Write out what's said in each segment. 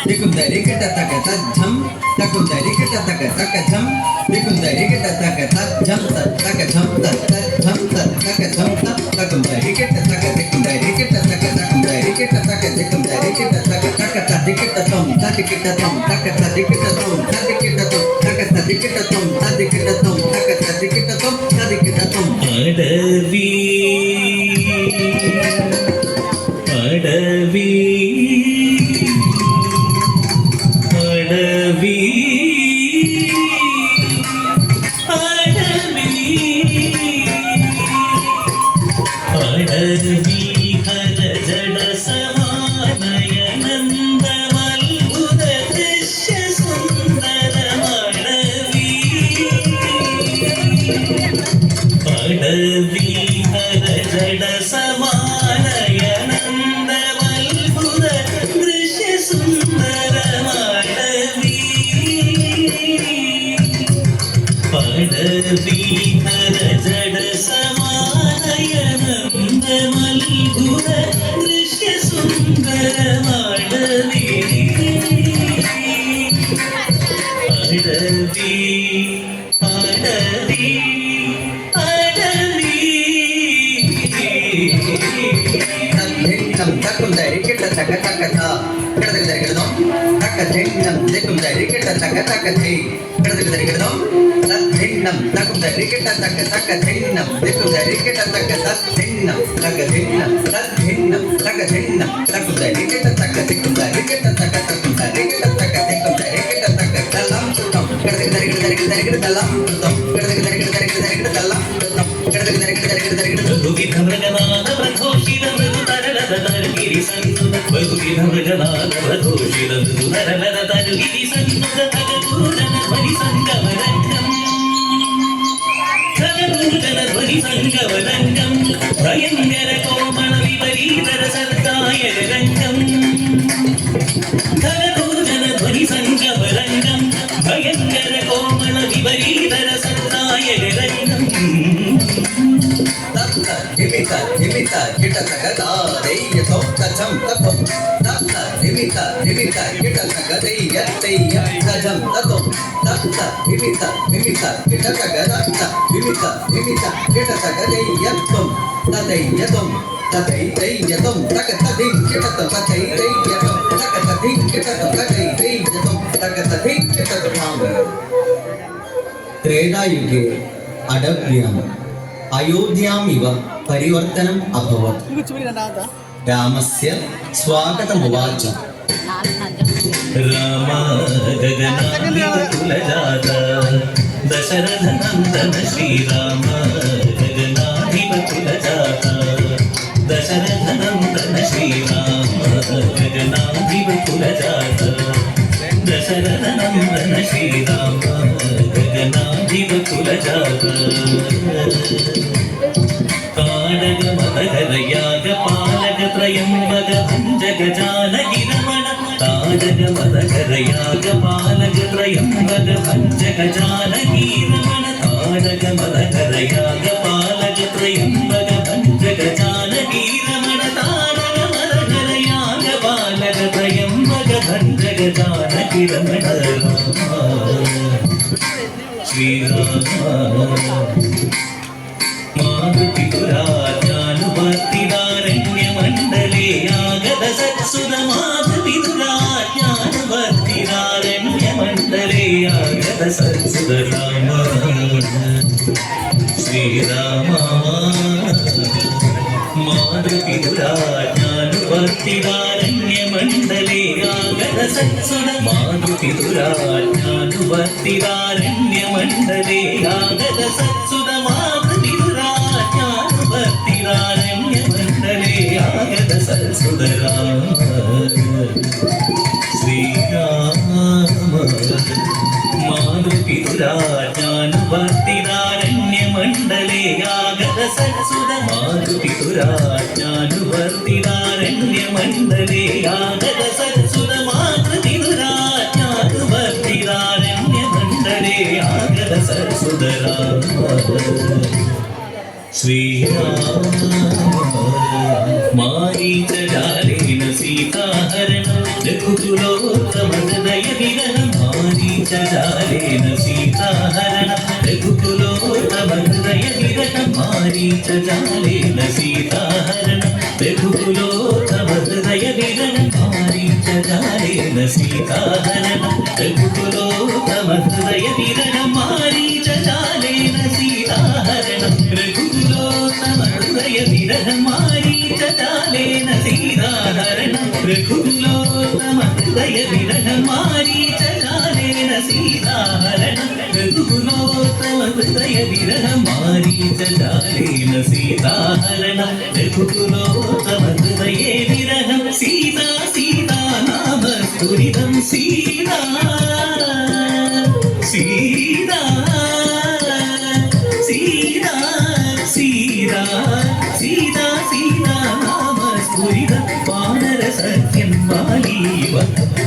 Dikundari kita taka tajam, takundari kita taka takajam, dikundari kita taka tajam, takajam, tajam, takajam, takundari kita taka dikundari kita taka takundari kita taka dikundari kita taka taka tadi kita tom, tadi kita tom, taka tadi kita tom, tadi kita tom, taka tadi kita tom, tadi kita tom, taka tadi kita tom, tadi kita tom. Padavi. Takundari kita taka taka tha, kadadari kita dom, takadhinnam takundari kita taka taka thi, kadadari kita dom, takadhinnam takundari kita taka taka dhinnam, takundari kita taka takadhinnam, takadhinnam, takadhinnam, takadhinnam, takundari kita taka takundari kita taka takundari kita taka takundari kita taka dalam dom, kadadari kita dalam dom, kadadari kita dalam dom, kadadari kita dugi dhamragana pradhoshida Targiri sannuda Bagugina mriganada Pradhoshida Naralada Targiri sannuda Thagapurana Dhvani Sangavarangam Thagapurana Dhvani Sangavarangam Bhayangara Komana Viparitara Sartayaka Rangam Thagapurana Dhvani Sangavarangam Bhayangara Komana Viparitara Sartayaka Rangam Dimita kita tagada deya tom tajam tatom dimita kita tagada deya tajam tatom dimita kita tagada dimita kita tagada deya tom deya tom takatadim kita tagada deya tom takatadim kita tagada deya tom takatadim kita tagada Treda yuge adabhyam अयोध्यामिव परिवर्तनम् अभवत् रामस्य स्वागतमुवाच राम गगनाधिपकुलजात दशरथनन्दन श्रीराम गगनाधिपकुलजात दशरथनन्दन श्रीराम गगनाधिपकुलजात दशरथनन्दन श्रीराम गगनाधिपकुलजात काडग मदगद याग पालक त्रयंबक भंजक जानकी रमण काडग मदगद याग पालक त्रयंबक भंजक जानकी रमण काडग मदगद याग पालक त्रयंबक भंजक जानकी रमण ताडग मदगद याग पालक त्रयंबक भंजक जानकी रमण श्रीराम माधुपितुराज्ञानुवर्तिदारण्यमण्डले आगत सत्सुरमाधुपितुराज्ञानुवर्तिदारण्यमण्डले आगत सत्सुरराम श्रीराम माधुपितुराज्ञानुवर्तिदारण्यमण्डले आगत सत्सुरमाधुपितुराज्ञानुवर्तिदारण्यमण्डले आगत सत्सुरमाधुपितुराज्ञानुवर्तिदारण्यमण्डले आगत सत्सुरराम श्रीराम माधुपितुराज्ञानुवर्तिदारण्यमण्डले आगत सत्सुरमाधुपितुराज्ञानुवर्तिदारण्यमण्डले ജ്ഞാനുവർത്തിതാരണ്യമണ്ഡലേ ആഗത സരസുതമാതൃതിദുരാജ്ഞാനുവർത്തിതാരണ്യമണ്ഡലേ ആഗത സരസുതരാ ശ്രീരാമ മാരീചജാലേന സീതാഹരണം രഘുകുലോത്തമഹൃദയ വിരഹം മാരീചജാലേന സീതാഹരണം രഘുകുലോത്തമഹൃദയ വിരഹം മാരീചജാലേന സീതാഹരണം രഘുകുലോത്തമഹൃദയ വിരഹം മാരീചജാലേന സീതാഹരണം രഘുകുലോത്തമഹൃദയ വിരഹം മാരീചജാലേന സീതാഹരണം രഘുകുലോത്തമഹൃദയ വിരഹം മാരീചജാലേന സീതാഹരണം രഘുകുലോത്തമഹൃദയ വിരഹം മാരീചജാലേന സീതാഹരണം രഘുകുലോത്തമഹൃദയ വിരഹം മാരീചജാലേന സീതാഹരണം രഘുകുലോത്തമഹൃദയ വിരഹം സീതാ സീതാ നാമ സ്ഫുരിതം സീതാ സീതാ സീതാ സീതാ സീതാ സീതാ നാമ സ്ഫുരിതം വാനര സഖ്യം വാലീവ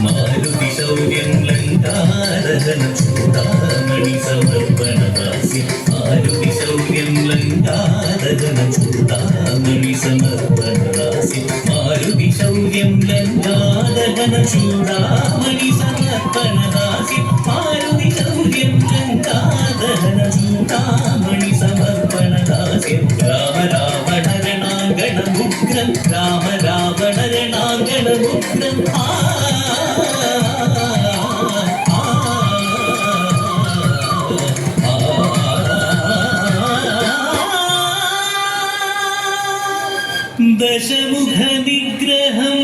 മാരുതി ശൗര്യം ലങ്കാദഹന ചൂടാമണി സമർപ്പണദാസ്യം മാരുതി ശൗര്യം ലങ്കാദഹന ചൂടാമണി സമർപ്പണദാസ്യം മാരുതി ശൗര്യം ലങ്കാദഹന ചൂടാമണി സമർപ്പണദാസ്യം മാരുതി ശൗര്യം ലങ്കാദഹന ചൂടാമണി സമർപ്പണദാസ്യം രാമ രാവണരണാങ്കണമുഗ്രം രാമ രാവണരണാങ്കണമുഗ്രം ദശമുഖ നിഗ്രഹം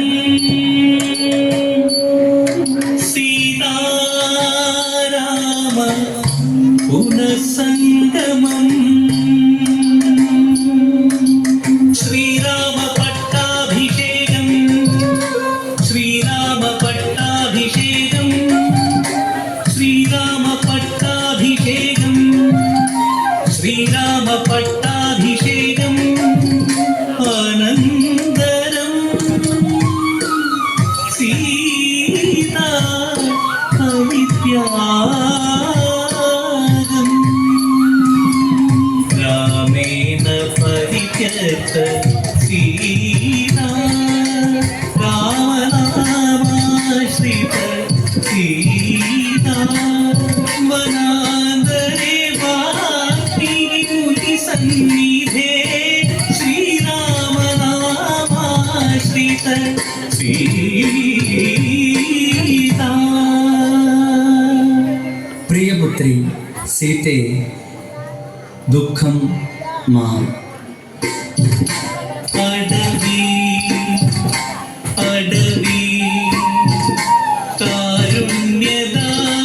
സീതാരാമ പുനഃസംഗമം ശ്രീരാമ പട്ടാഭിഷേകം ശ്രീരാമ പട്ടാഭിഷേകം ശ്രീരാമ പട്ടാഭിഷേകം ശ്രീരാമ പട്ടാഭിഷേകം അനന്തരം സീതാ പരിത്യാഗം രാമേണ പരിത്യക്ത സീതാ രാമനാമാശ്രിത സീതാ വനാന്തരേ വാഗ്മിമുനി സന്നിധേ ശ്രീരാമനാമാശ്രിത സീതാ. പ്രിയപുത്രി സീತೆ ದುಃಖಂ ಮಾಂ